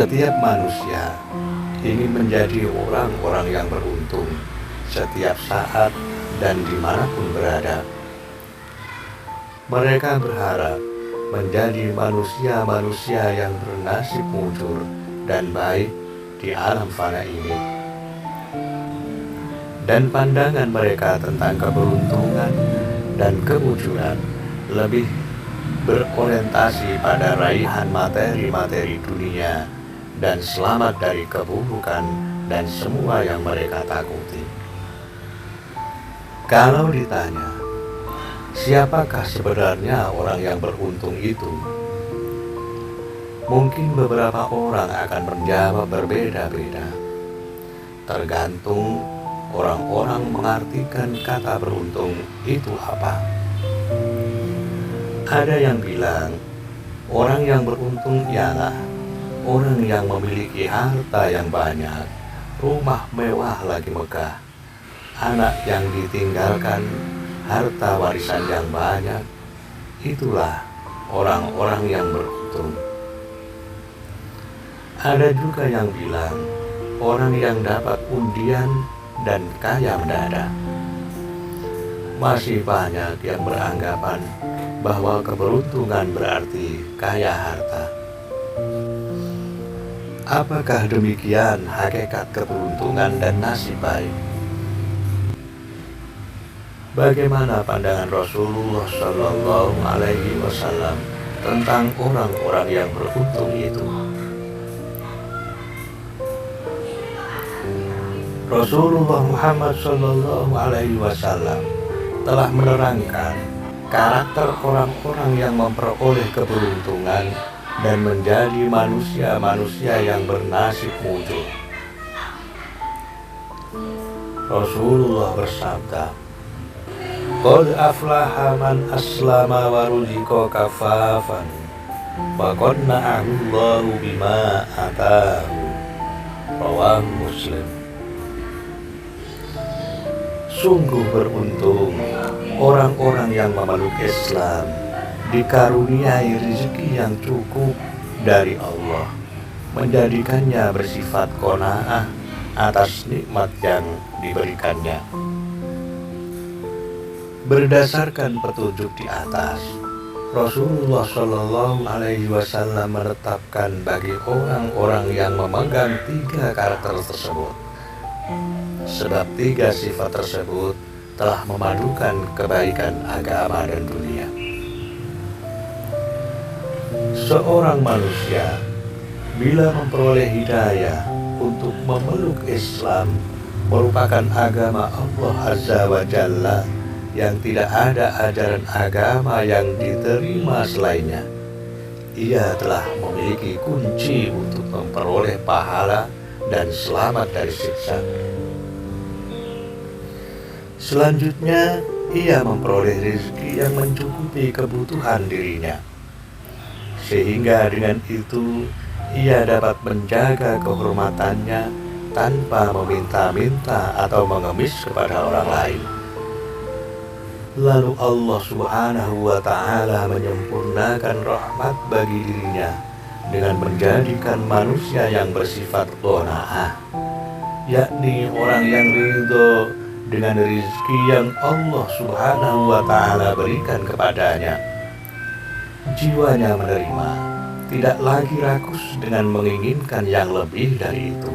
Setiap manusia ingin menjadi orang-orang yang beruntung setiap saat dan dimanapun berada. Mereka berharap menjadi manusia-manusia yang bernasib mujur dan baik di alam fana ini. Dan pandangan mereka tentang keberuntungan dan kemujuran lebih berorientasi pada raihan materi-materi dunia dan selamat dari keburukan dan semua yang mereka takuti. Kalau ditanya, siapakah sebenarnya orang yang beruntung itu? Mungkin beberapa orang akan menjawab berbeda-beda. Tergantung orang-orang mengartikan kata beruntung itu apa. Ada yang bilang, orang yang beruntung ialah orang yang memiliki harta yang banyak, rumah mewah lagi megah, anak yang ditinggalkan, harta warisan yang banyak. Itulah orang-orang yang beruntung. Ada juga yang bilang, orang yang dapat undian dan kaya mendadak. Masih banyak yang beranggapan bahwa keberuntungan berarti kaya harta. Apakah demikian hakikat keberuntungan dan nasib baik? Bagaimana pandangan Rasulullah Shallallahu Alaihi Wasallam tentang orang-orang yang beruntung itu? Rasulullah Muhammad Shallallahu Alaihi Wasallam telah menerangkan karakter orang-orang yang memperoleh keberuntungan dan menjadi manusia-manusia yang bernasib mujur. Rasulullah bersabda, "Qad aflaha man aslama wa ruziqa kafafan wa qanna'ahu Allahu bima ataahu." Rawahu Muslim. Sungguh beruntung orang-orang yang memeluk Islam, dikaruniai rezeki yang cukup dari Allah, menjadikannya bersifat qanaah atas nikmat yang diberikannya. Berdasarkan petunjuk di atas, Rasulullah Shallallahu Alaihi Wasallam menetapkan bagi orang-orang yang memegang 3 karakter tersebut, sebab 3 sifat tersebut telah memadukan kebaikan agama dan dunia. Seorang manusia bila memperoleh hidayah untuk memeluk Islam, merupakan agama Allah Azza wa Jalla yang tidak ada ajaran agama yang diterima selainnya. Ia telah memiliki kunci untuk memperoleh pahala dan selamat dari siksa. Selanjutnya, ia memperoleh rezeki yang mencukupi kebutuhan dirinya, sehingga dengan itu ia dapat menjaga kehormatannya tanpa meminta-minta atau mengemis kepada orang lain. Lalu Allah Subhanahu wa Ta'ala menyempurnakan rahmat bagi dirinya dengan menjadikan manusia yang bersifat qanaah, yakni orang yang ridho dengan rezeki yang Allah Subhanahu wa Ta'ala berikan kepadanya. Jiwanya menerima, tidak lagi rakus dengan menginginkan yang lebih dari itu.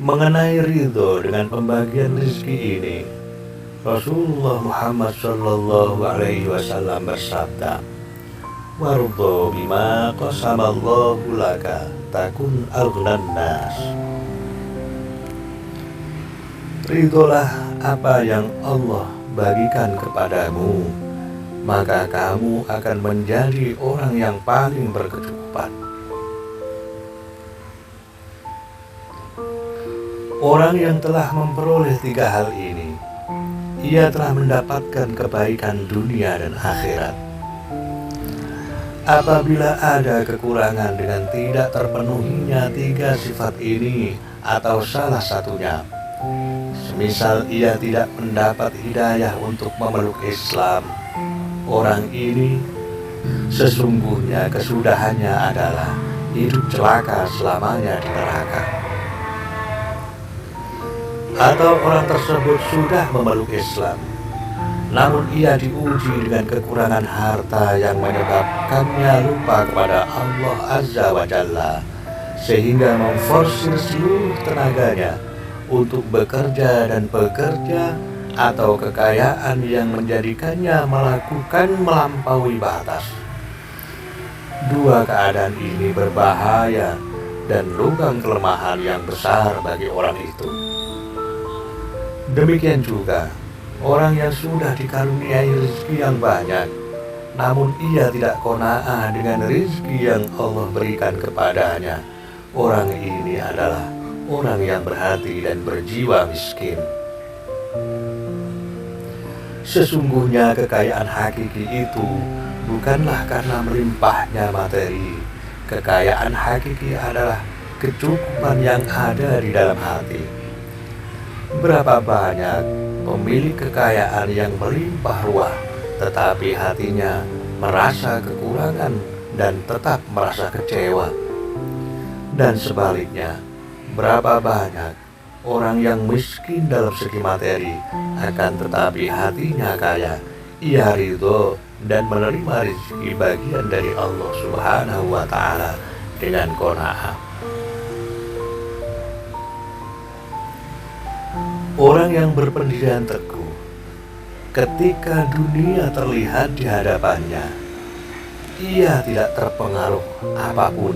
Mengenai ridho dengan pembagian rezeki ini, Rasulullah Muhammad Shallallahu Alaihi Wasallam bersabda, "Warudho bima qasamallahu laka takun aghnan nas." Ridholah apa yang Allah bagikan kepadamu, maka kamu akan menjadi orang yang paling berkecukupan. Orang yang telah memperoleh 3 hal ini, ia telah mendapatkan kebaikan dunia dan akhirat. Apabila ada kekurangan dengan tidak terpenuhinya 3 sifat ini atau salah satunya, semisal ia tidak mendapat hidayah untuk memeluk Islam, orang ini sesungguhnya kesudahannya adalah hidup celaka selamanya di neraka. Atau orang tersebut sudah memeluk Islam, namun ia diuji dengan kekurangan harta yang menyebabkannya lupa kepada Allah Azza wa Jalla, sehingga memforsir seluruh tenaganya untuk bekerja dan bekerja, atau kekayaan yang menjadikannya melakukan melampaui batas. Dua keadaan ini berbahaya dan lubang kelemahan yang besar bagi orang itu. Demikian juga orang yang sudah dikaruniai rezeki yang banyak, namun ia tidak qanaah dengan rezeki yang Allah berikan kepadanya. Orang ini adalah orang yang berhati dan berjiwa miskin. Sesungguhnya kekayaan hakiki itu bukanlah karena melimpahnya materi. Kekayaan hakiki adalah kecukupan yang ada di dalam hati. Berapa banyak pemilik kekayaan yang melimpah ruah, tetapi hatinya merasa kekurangan dan tetap merasa kecewa. Dan sebaliknya, berapa banyak orang yang miskin dalam segi materi, akan tetapi hatinya kaya. Ia ridho dan menerima rezeki bagian dari Allah Subhanahu wa Ta'ala dengan qanaah. Orang yang berpendirian teguh, ketika dunia terlihat di hadapannya, ia tidak terpengaruh apapun.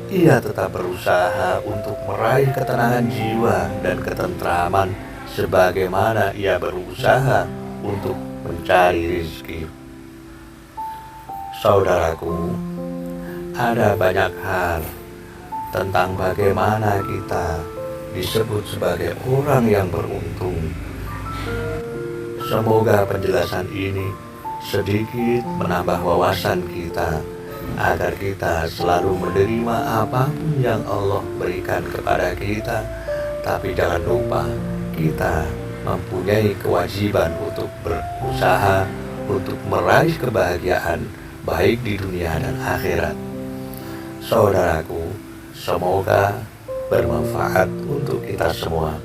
Ia tetap berusaha untuk meraih ketenangan jiwa dan ketentraman, sebagaimana ia berusaha untuk mencari rezeki. Saudaraku, ada banyak hal tentang bagaimana kita disebut sebagai orang yang beruntung. Semoga penjelasan ini sedikit menambah wawasan kita, agar kita selalu menerima apapun yang Allah berikan kepada kita. Tapi jangan lupa, kita mempunyai kewajiban untuk berusaha untuk meraih kebahagiaan baik di dunia dan akhirat. Saudaraku, semoga bermanfaat untuk kita semua.